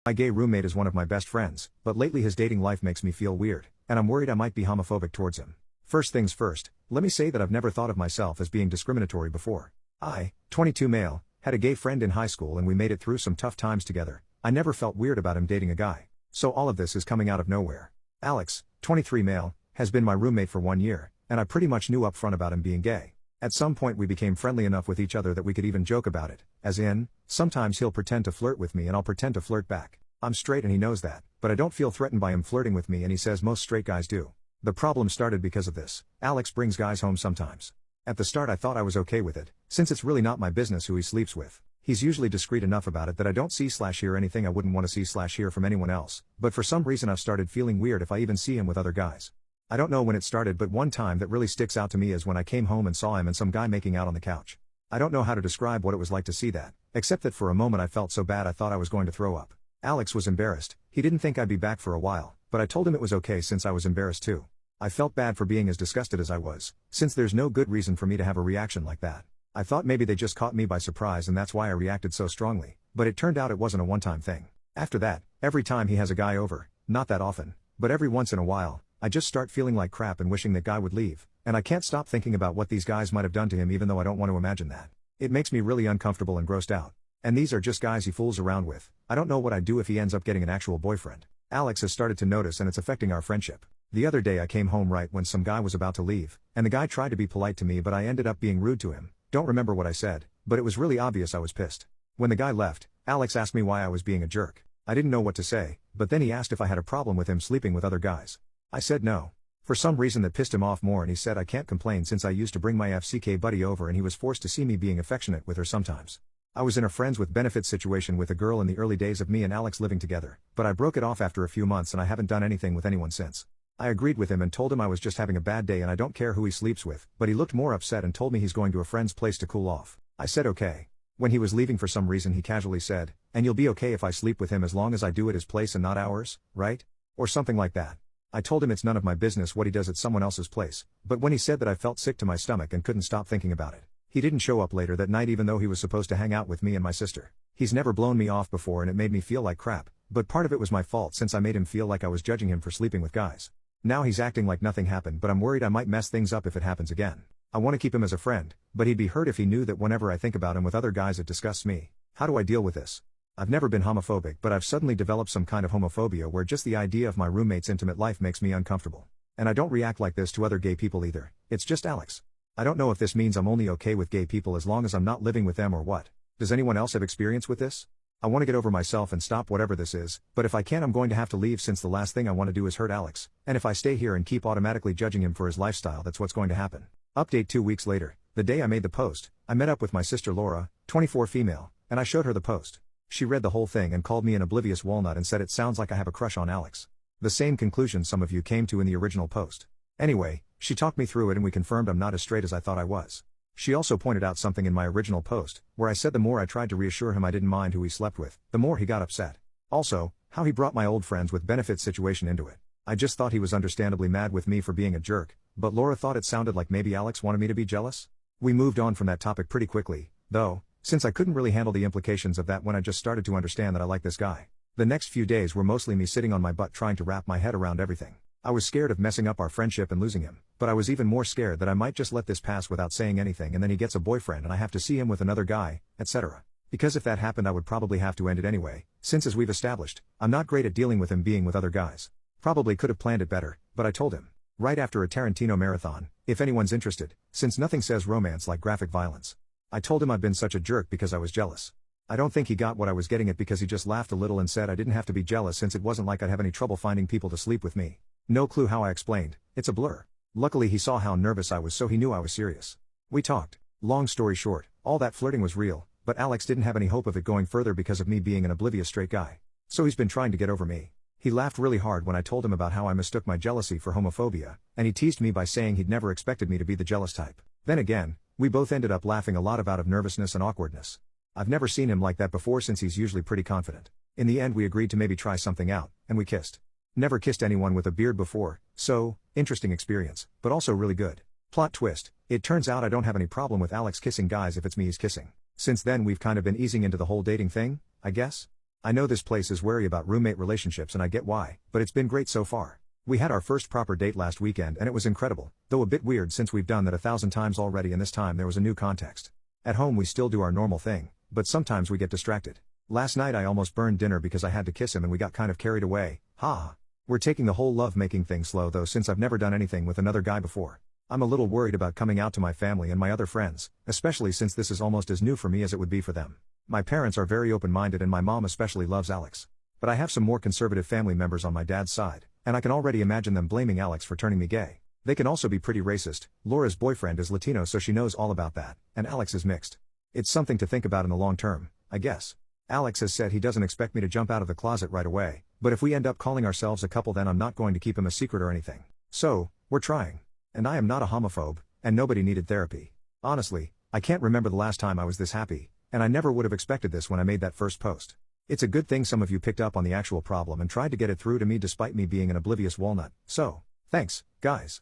My gay roommate is one of my best friends, but lately his dating life makes me feel weird, and I'm worried I might be homophobic towards him. First things first, let me say that I've never thought of myself as being discriminatory before. I, 22 male, had a gay friend in high school and we made it through some tough times together. I never felt weird about him dating a guy. So all of this is coming out of nowhere. Alex, 23 male, has been my roommate for 1 year, and I pretty much knew up front about him being gay. At some point we became friendly enough with each other that we could even joke about it, as in, sometimes he'll pretend to flirt with me and I'll pretend to flirt back. I'm straight and he knows that, but I don't feel threatened by him flirting with me and he says most straight guys do. The problem started because of this. Alex brings guys home sometimes. At the start I thought I was okay with it, since it's really not my business who he sleeps with. He's usually discreet enough about it that I don't see/hear anything I wouldn't want to see/hear from anyone else, but for some reason I've started feeling weird if I even see him with other guys. I don't know when it started, but one time that really sticks out to me is when I came home and saw him and some guy making out on the couch. I don't know how to describe what it was like to see that, except that for a moment I felt so bad I thought I was going to throw up. Alex was embarrassed. He didn't think I'd be back for a while, but I told him it was okay since I was embarrassed too. I felt bad for being as disgusted as I was, since there's no good reason for me to have a reaction like that. I thought maybe they just caught me by surprise and that's why I reacted so strongly, but it turned out it wasn't a one-time thing. After that, every time he has a guy over, not that often, but every once in a while, I just start feeling like crap and wishing that guy would leave, and I can't stop thinking about what these guys might have done to him even though I don't want to imagine that. It makes me really uncomfortable and grossed out. And these are just guys he fools around with. I don't know what I'd do if he ends up getting an actual boyfriend. Alex has started to notice and it's affecting our friendship. The other day I came home right when some guy was about to leave, and the guy tried to be polite to me but I ended up being rude to him. Don't remember what I said, but it was really obvious I was pissed. When the guy left, Alex asked me why I was being a jerk. I didn't know what to say, but then he asked if I had a problem with him sleeping with other guys. I said no. For some reason that pissed him off more and he said I can't complain since I used to bring my FCK buddy over and he was forced to see me being affectionate with her sometimes. I was in a friends with benefits situation with a girl in the early days of me and Alex living together, but I broke it off after a few months and I haven't done anything with anyone since. I agreed with him and told him I was just having a bad day and I don't care who he sleeps with, but he looked more upset and told me he's going to a friend's place to cool off. I said okay. When he was leaving for some reason he casually said, "And you'll be okay if I sleep with him as long as I do at his place and not ours, right?" Or something like that. I told him it's none of my business what he does at someone else's place, but when he said that I felt sick to my stomach and couldn't stop thinking about it. He didn't show up later that night even though he was supposed to hang out with me and my sister. He's never blown me off before and it made me feel like crap, but part of it was my fault since I made him feel like I was judging him for sleeping with guys. Now he's acting like nothing happened, but I'm worried I might mess things up if it happens again. I want to keep him as a friend, but he'd be hurt if he knew that whenever I think about him with other guys it disgusts me. How do I deal with this? I've never been homophobic, but I've suddenly developed some kind of homophobia where just the idea of my roommate's intimate life makes me uncomfortable. And I don't react like this to other gay people either, it's just Alex. I don't know if this means I'm only okay with gay people as long as I'm not living with them or what. Does anyone else have experience with this? I want to get over myself and stop whatever this is, but if I can't I'm going to have to leave since the last thing I want to do is hurt Alex, and if I stay here and keep automatically judging him for his lifestyle that's what's going to happen. Update 2 weeks later, the day I made the post, I met up with my sister Laura, 24 female, and I showed her the post. She read the whole thing and called me an oblivious walnut and said it sounds like I have a crush on Alex. The same conclusion some of you came to in the original post. Anyway, she talked me through it and we confirmed I'm not as straight as I thought I was. She also pointed out something in my original post, where I said the more I tried to reassure him I didn't mind who he slept with, the more he got upset. Also, how he brought my old friends with benefits situation into it. I just thought he was understandably mad with me for being a jerk, but Laura thought it sounded like maybe Alex wanted me to be jealous? We moved on from that topic pretty quickly, though, since I couldn't really handle the implications of that when I just started to understand that I like this guy. The next few days were mostly me sitting on my butt trying to wrap my head around everything. I was scared of messing up our friendship and losing him, but I was even more scared that I might just let this pass without saying anything and then he gets a boyfriend and I have to see him with another guy, etc. Because if that happened I would probably have to end it anyway, since as we've established, I'm not great at dealing with him being with other guys. Probably could have planned it better, but I told him. Right after a Tarantino marathon, if anyone's interested, since nothing says romance like graphic violence. I told him I'd been such a jerk because I was jealous. I don't think he got what I was getting at because he just laughed a little and said I didn't have to be jealous since it wasn't like I'd have any trouble finding people to sleep with me. No clue how I explained, it's a blur. Luckily he saw how nervous I was so he knew I was serious. We talked. Long story short, all that flirting was real, but Alex didn't have any hope of it going further because of me being an oblivious straight guy. So he's been trying to get over me. He laughed really hard when I told him about how I mistook my jealousy for homophobia, and he teased me by saying he'd never expected me to be the jealous type. Then again, we both ended up laughing a lot out of nervousness and awkwardness. I've never seen him like that before since he's usually pretty confident. In the end we agreed to maybe try something out, and we kissed. Never kissed anyone with a beard before, so, interesting experience, but also really good. Plot twist, it turns out I don't have any problem with Alex kissing guys if it's me he's kissing. Since then we've kind of been easing into the whole dating thing, I guess? I know this place is wary about roommate relationships and I get why, but it's been great so far. We had our first proper date last weekend and it was incredible, though a bit weird since we've done that 1,000 times already and this time there was a new context. At home we still do our normal thing, but sometimes we get distracted. Last night I almost burned dinner because I had to kiss him and we got kind of carried away, ha. We're taking the whole love-making thing slow though since I've never done anything with another guy before. I'm a little worried about coming out to my family and my other friends, especially since this is almost as new for me as it would be for them. My parents are very open-minded and my mom especially loves Alex. But I have some more conservative family members on my dad's side, and I can already imagine them blaming Alex for turning me gay. They can also be pretty racist. Laura's boyfriend is Latino so she knows all about that, and Alex is mixed. It's something to think about in the long term, I guess. Alex has said he doesn't expect me to jump out of the closet right away, but if we end up calling ourselves a couple then I'm not going to keep him a secret or anything. So, we're trying. And I am not a homophobe, and nobody needed therapy. Honestly, I can't remember the last time I was this happy, and I never would have expected this when I made that first post. It's a good thing some of you picked up on the actual problem and tried to get it through to me despite me being an oblivious walnut, so, thanks, guys.